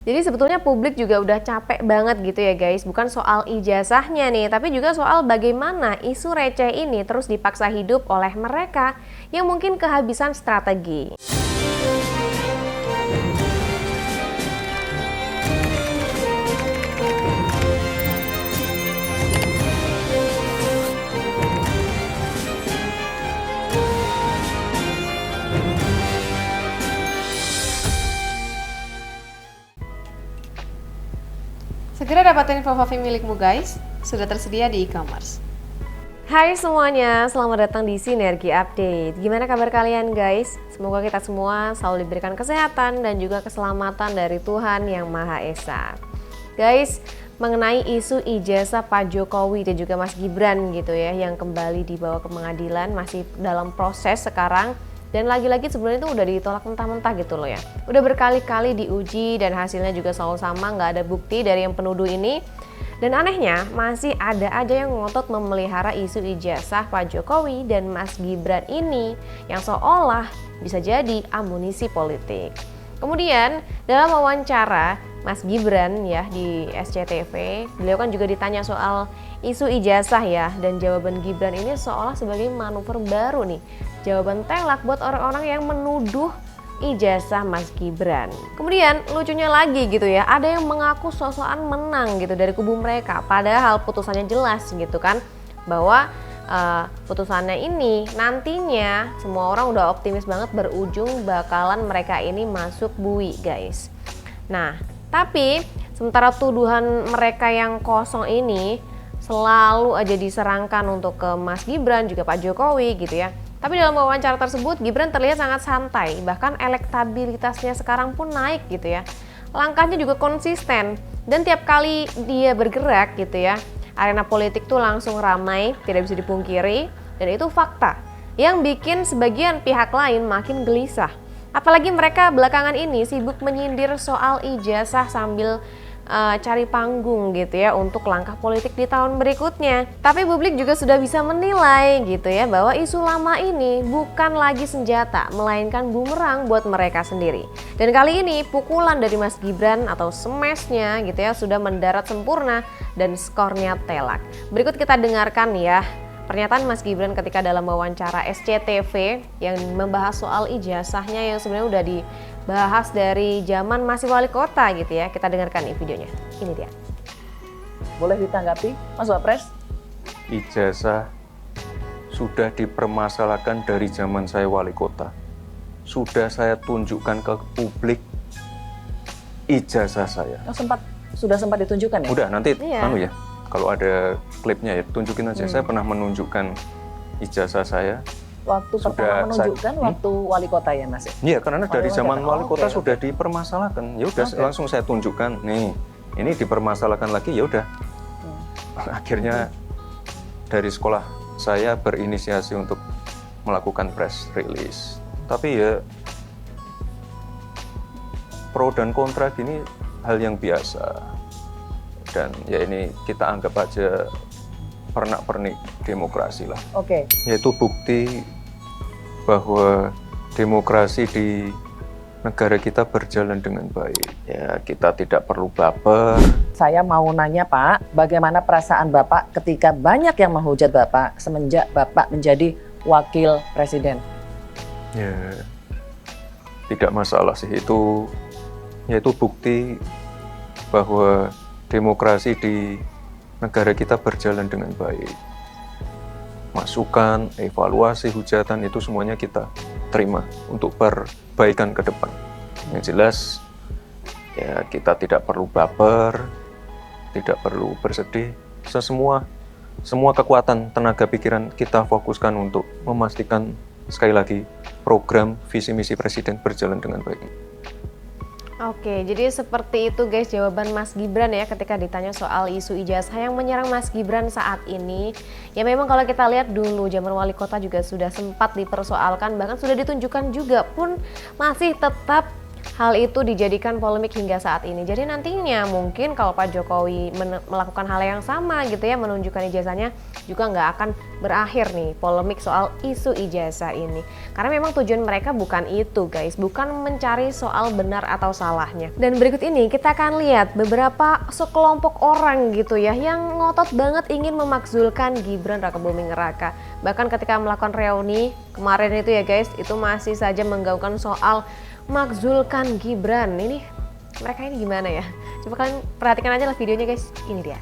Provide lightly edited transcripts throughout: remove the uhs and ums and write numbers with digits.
Jadi sebetulnya publik juga udah capek banget gitu ya guys, bukan soal ijazahnya nih, tapi juga soal bagaimana isu receh ini terus dipaksa hidup oleh mereka yang mungkin kehabisan strategi. Segera dapatin Fofavi milikmu guys, sudah tersedia di e-commerce. Hai semuanya, selamat datang di Sinergi Update. Gimana kabar kalian guys? Semoga kita semua selalu diberikan kesehatan dan juga keselamatan dari Tuhan Yang Maha Esa. Guys, mengenai isu ijazah Pak Jokowi dan juga Mas Gibran gitu ya, yang kembali dibawa ke pengadilan, masih dalam proses sekarang. Dan lagi-lagi sebenarnya itu udah ditolak mentah-mentah gitu loh ya. Udah berkali-kali diuji dan hasilnya juga selalu sama, nggak ada bukti dari yang penuduh ini. Dan anehnya masih ada aja yang ngotot memelihara isu ijazah Pak Jokowi dan Mas Gibran ini yang seolah bisa jadi amunisi politik. Kemudian dalam wawancara Mas Gibran ya di SCTV, beliau kan juga ditanya soal isu ijazah ya, dan jawaban Gibran ini seolah sebagai manuver baru nih. Jawaban telak buat orang-orang yang menuduh ijazah Mas Gibran. Kemudian lucunya lagi gitu ya, ada yang mengaku sosokan menang gitu dari kubu mereka, padahal putusannya jelas gitu kan, bahwa putusannya ini nantinya semua orang udah optimis banget berujung bakalan mereka ini masuk bui guys. Nah tapi sementara tuduhan mereka yang kosong ini selalu aja diserangkan untuk ke Mas Gibran juga Pak Jokowi gitu ya. Tapi dalam wawancara tersebut Gibran terlihat sangat santai, bahkan elektabilitasnya sekarang pun naik gitu ya. Langkahnya juga konsisten dan tiap kali dia bergerak gitu ya, arena politik tuh langsung ramai, tidak bisa dipungkiri, dan itu fakta yang bikin sebagian pihak lain makin gelisah. Apalagi mereka belakangan ini sibuk menyindir soal ijazah sambil cari panggung gitu ya untuk langkah politik di tahun berikutnya. Tapi publik juga sudah bisa menilai gitu ya bahwa isu lama ini bukan lagi senjata, melainkan bumerang buat mereka sendiri. Dan kali ini pukulan dari Mas Gibran atau smashnya gitu ya sudah mendarat sempurna dan skornya telak. Berikut kita dengarkan ya pernyataan Mas Gibran ketika dalam wawancara SCTV yang membahas soal ijazahnya yang sebenarnya udah dibahas dari zaman masih wali kota gitu ya. Kita dengarkan nih videonya. Ini dia. Boleh ditanggapi, Mas Wapres? Ijazah sudah dipermasalahkan dari zaman saya wali kota. Sudah saya tunjukkan ke publik ijazah saya. Sudah sempat ditunjukkan ya? Udah, nanti Iya. kalau ada klipnya ya, tunjukin aja. Saya pernah menunjukkan ijazah saya. Waktu pertama menunjukkan waktu wali kota ya Mas? Iya, karena dari zaman wali kota oke. sudah dipermasalahkan. Ya udah, Oke. langsung saya tunjukkan. Nih, ini dipermasalahkan lagi, ya udah. Akhirnya dari sekolah saya berinisiasi untuk melakukan press release. Tapi ya pro dan kontra gini hal yang biasa. Dan ya ini kita anggap aja pernak-pernik demokrasi lah. Oke. Yaitu bukti bahwa demokrasi di negara kita berjalan dengan baik. Ya kita tidak perlu baper. Saya mau nanya Pak, bagaimana perasaan Bapak ketika banyak yang menghujat Bapak semenjak Bapak menjadi wakil presiden? Ya tidak masalah sih, itu yaitu bukti bahwa demokrasi di negara kita berjalan dengan baik. Masukan, evaluasi, hujatan itu semuanya kita terima untuk perbaikan ke depan. Yang jelas ya kita tidak perlu baper, tidak perlu bersedih. Semua kekuatan, tenaga pikiran kita fokuskan untuk memastikan sekali lagi program visi misi presiden berjalan dengan baik. Oke, jadi seperti itu guys jawaban Mas Gibran ya ketika ditanya soal isu ijazah yang menyerang Mas Gibran saat ini. Ya memang kalau kita lihat dulu zaman wali kota juga sudah sempat dipersoalkan, bahkan sudah ditunjukkan juga pun masih tetap hal itu dijadikan polemik hingga saat ini. Jadi nantinya mungkin kalau Pak Jokowi melakukan hal yang sama gitu ya, menunjukkan ijazahnya, juga nggak akan berakhir nih polemik soal isu ijazah ini. Karena memang tujuan mereka bukan itu guys, bukan mencari soal benar atau salahnya. Dan berikut ini kita akan lihat beberapa sekelompok orang gitu ya yang ngotot banget ingin memakzulkan Gibran Rakabuming Raka. Bahkan ketika melakukan reuni kemarin itu ya guys, itu masih saja menggaungkan soal makzulkan Gibran. Ini mereka ini gimana ya? Coba kalian perhatikan aja lah videonya guys. Ini dia.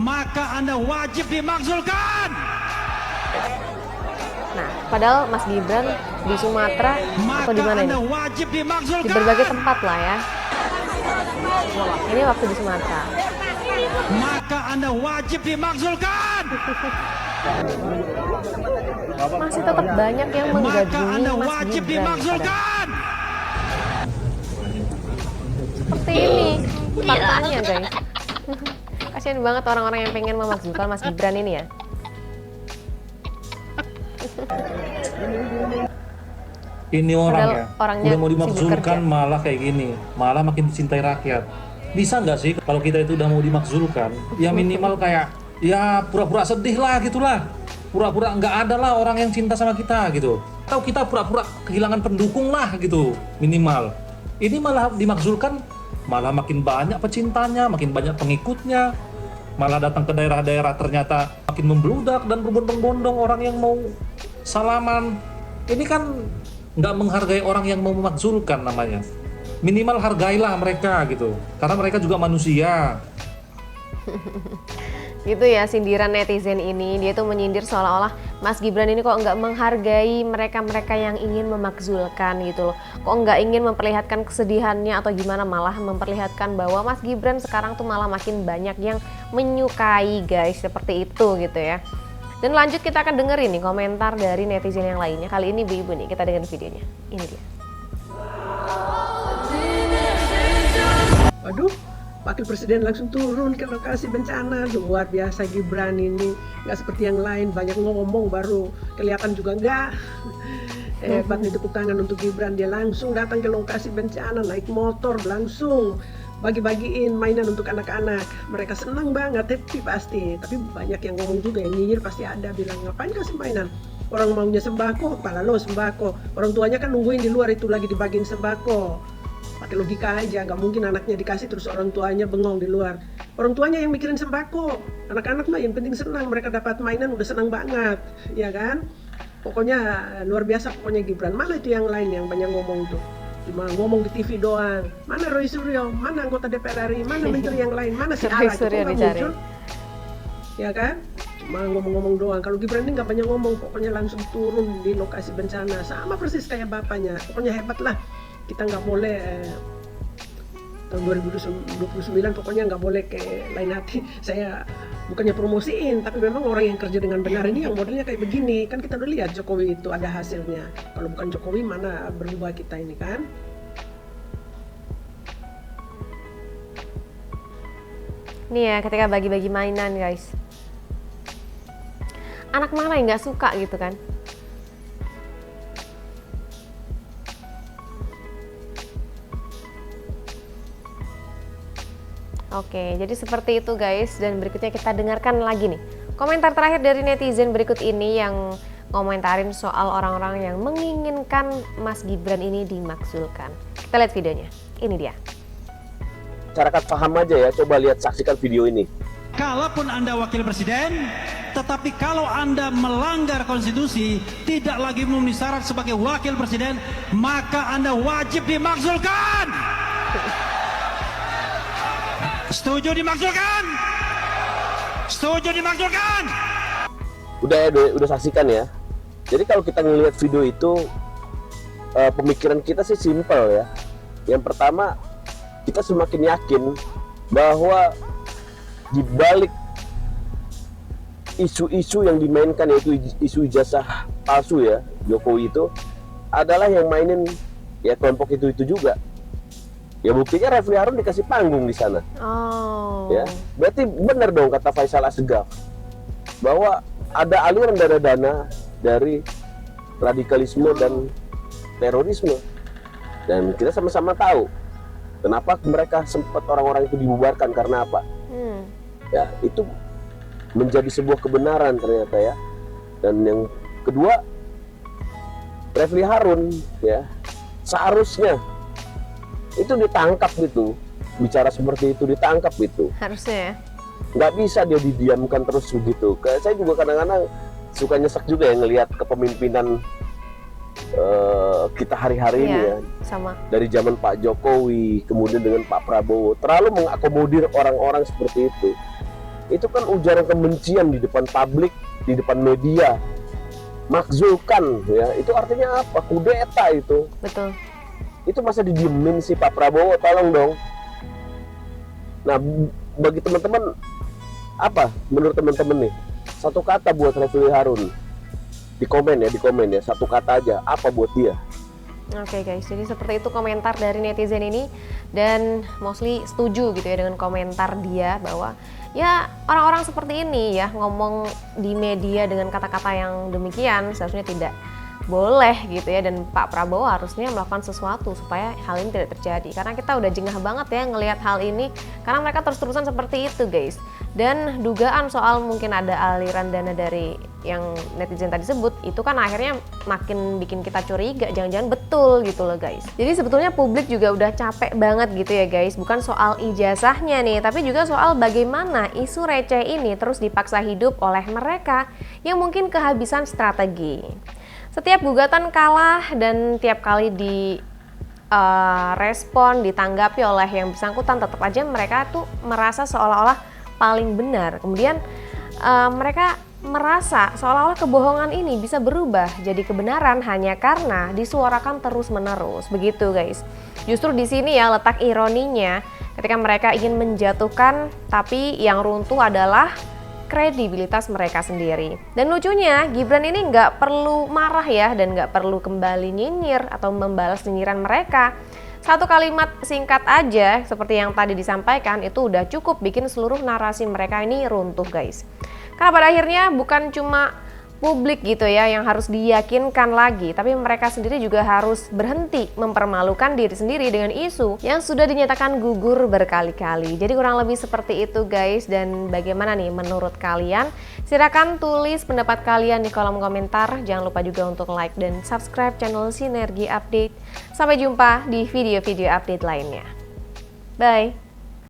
Maka Anda wajib dimakzulkan. Nah, padahal Mas Gibran di Sumatera atau di mana ini? Wajib dimakzulkan. Di berbagai tempat lah ya. Ini waktu di Sumatera. Maka Anda wajib dimakzulkan. Masih tetap banyak yang Maka menggandrungi Anda Mas wajib Gibran. dimakzulkan. Seperti ini faktanya guys. Kasian banget orang-orang yang pengen memakzulkan Mas Gibran ini ya. Ini orang Padahal ya, orangnya udah mau sibuk dimakzulkan kerja. malah kayak gini, malah makin dicintai rakyat. Bisa nggak sih kalau kita itu udah mau dimakzulkan, ya minimal kayak ya pura-pura sedih lah gitulah, pura-pura nggak ada lah orang yang cinta sama kita gitu. Atau kita pura-pura kehilangan pendukung lah gitu, minimal. Ini malah dimakzulkan, malah makin banyak pecintanya, makin banyak pengikutnya, malah datang ke daerah-daerah ternyata makin membludak dan berbondong-bondong orang yang mau salaman. Ini kan nggak menghargai orang yang mau memakzulkan namanya. Minimal hargailah mereka gitu, karena mereka juga manusia. Gitu ya sindiran netizen ini, dia tuh menyindir seolah-olah Mas Gibran ini kok nggak menghargai mereka-mereka yang ingin memakzulkan gitu loh. Kok nggak ingin memperlihatkan kesedihannya atau gimana, malah memperlihatkan bahwa Mas Gibran sekarang tuh malah makin banyak yang menyukai guys, seperti itu gitu ya. Dan lanjut kita akan dengerin nih komentar dari netizen yang lainnya. Kali ini ibu-ibu nih, kita dengerin videonya. Ini dia. Waduh, Wakil Presiden langsung turun ke lokasi bencana. Luar biasa Gibran ini, nggak seperti yang lain banyak ngomong baru kelihatan juga enggak. Hebat nih, tepuk tangan untuk Gibran, dia langsung datang ke lokasi bencana, naik motor langsung bagi-bagiin mainan untuk anak-anak. Mereka senang banget, happy pasti. Tapi banyak yang ngomong juga, yang nyinyir pasti ada, bilang ngapain kasih mainan? Orang maunya sembako, kepala lo sembako. Orang tuanya kan nungguin di luar itu lagi dibagiin sembako. Pakai logika aja, nggak mungkin anaknya dikasih terus orang tuanya bengong di luar. Orang tuanya yang mikirin sembako, anak-anak mah yang penting senang, mereka dapat mainan udah senang banget, ya kan? Pokoknya luar biasa pokoknya Gibran. Mana itu yang lain yang banyak ngomong tuh? Cuma ngomong di TV doang. Mana Roy Suryo, mana anggota DPR RI, mana menteri yang lain, mana si Roy Ara, itu Suryo nggak dicari. muncul, ya kan? Cuma ngomong-ngomong doang. Kalau Gibran ini nggak banyak ngomong, pokoknya langsung turun di lokasi bencana, sama persis kayak bapaknya. Pokoknya hebat lah. Kita nggak boleh tahun 2029 pokoknya nggak boleh kayak lain hati. Saya bukannya promosiin, tapi memang orang yang kerja dengan benar ini yang modelnya kayak begini. Kan kita udah lihat Jokowi itu ada hasilnya. Kalau bukan Jokowi mana berubah kita ini kan. Nih ya, ketika bagi-bagi mainan guys, anak mana yang nggak suka gitu kan? Oke, jadi seperti itu guys. Dan berikutnya kita dengarkan lagi nih komentar terakhir dari netizen berikut ini yang ngomentarin soal orang-orang yang menginginkan Mas Gibran ini dimakzulkan. Kita lihat videonya, ini dia. Masyarakat paham aja ya, coba lihat, saksikan video ini. Kalaupun Anda wakil presiden, tetapi kalau Anda melanggar konstitusi, tidak lagi memenuhi syarat sebagai wakil presiden, maka Anda wajib dimakzulkan. Setuju dimakzulkan? Setuju dimakzulkan? Udah saksikan ya. Jadi kalau kita ngelihat video itu, pemikiran kita sih simpel ya. Yang pertama, kita semakin yakin bahwa di balik isu-isu yang dimainkan, yaitu isu ijazah palsu ya, Jokowi itu adalah yang mainin ya kelompok itu juga. Ya buktinya Refli Harun dikasih panggung di sana. Oh. Ya, berarti benar dong kata Faisal Assegaf bahwa ada aliran dana dari radikalisme dan terorisme. Dan kita sama-sama tahu kenapa mereka sempat orang-orang itu dibubarkan, karena apa? Ya, itu menjadi sebuah kebenaran ternyata ya. Dan yang kedua, Refli Harun ya, seharusnya itu ditangkap gitu. Bicara seperti itu ditangkap gitu. Harusnya ya. Nggak bisa dia didiamkan terus begitu. Kayak saya juga kadang-kadang suka nyesek juga ya ngelihat kepemimpinan kita hari-hari ini ya. Sama. Dari zaman Pak Jokowi, kemudian dengan Pak Prabowo, terlalu mengakomodir orang-orang seperti itu. Itu kan ujaran kebencian di depan publik, di depan media, makzulkan ya. Itu artinya apa? Kudeta itu. Betul. Itu masa didiemin sih Pak Prabowo, tolong dong. Nah, bagi teman-teman, apa menurut teman-teman nih? Satu kata buat Refli Harun. Di komen ya, satu kata aja, apa buat dia? Oke guys, jadi seperti itu komentar dari netizen ini, dan mostly setuju gitu ya dengan komentar dia bahwa ya orang-orang seperti ini ya ngomong di media dengan kata-kata yang demikian seharusnya tidak boleh gitu ya, dan Pak Prabowo harusnya melakukan sesuatu supaya hal ini tidak terjadi, karena kita udah jengah banget ya ngelihat hal ini karena mereka terus-terusan seperti itu guys. Dan dugaan soal mungkin ada aliran dana dari yang netizen tadi sebut itu kan akhirnya makin bikin kita curiga, jangan-jangan betul gitu loh guys. Jadi sebetulnya publik juga udah capek banget gitu ya guys, bukan soal ijazahnya nih, tapi juga soal bagaimana isu receh ini terus dipaksa hidup oleh mereka yang mungkin kehabisan strategi. Setiap gugatan kalah dan tiap kali di respon, ditanggapi oleh yang bersangkutan, tetap aja mereka tuh merasa seolah-olah paling benar. Kemudian mereka merasa seolah-olah kebohongan ini bisa berubah jadi kebenaran hanya karena disuarakan terus-menerus. Begitu guys. Justru di sini ya letak ironinya, ketika mereka ingin menjatuhkan tapi yang runtuh adalah kredibilitas mereka sendiri. Dan lucunya Gibran ini nggak perlu marah ya, dan nggak perlu kembali nyinyir atau membalas nyinyiran mereka. Satu kalimat singkat aja seperti yang tadi disampaikan itu udah cukup bikin seluruh narasi mereka ini runtuh guys. Karena pada akhirnya bukan cuma publik gitu ya yang harus diyakinkan lagi, tapi mereka sendiri juga harus berhenti mempermalukan diri sendiri dengan isu yang sudah dinyatakan gugur berkali-kali. Jadi kurang lebih seperti itu guys. Dan bagaimana nih menurut kalian? Silakan tulis pendapat kalian di kolom komentar. Jangan lupa juga untuk like dan subscribe channel Sinergi Update. Sampai jumpa di video-video update lainnya. Bye!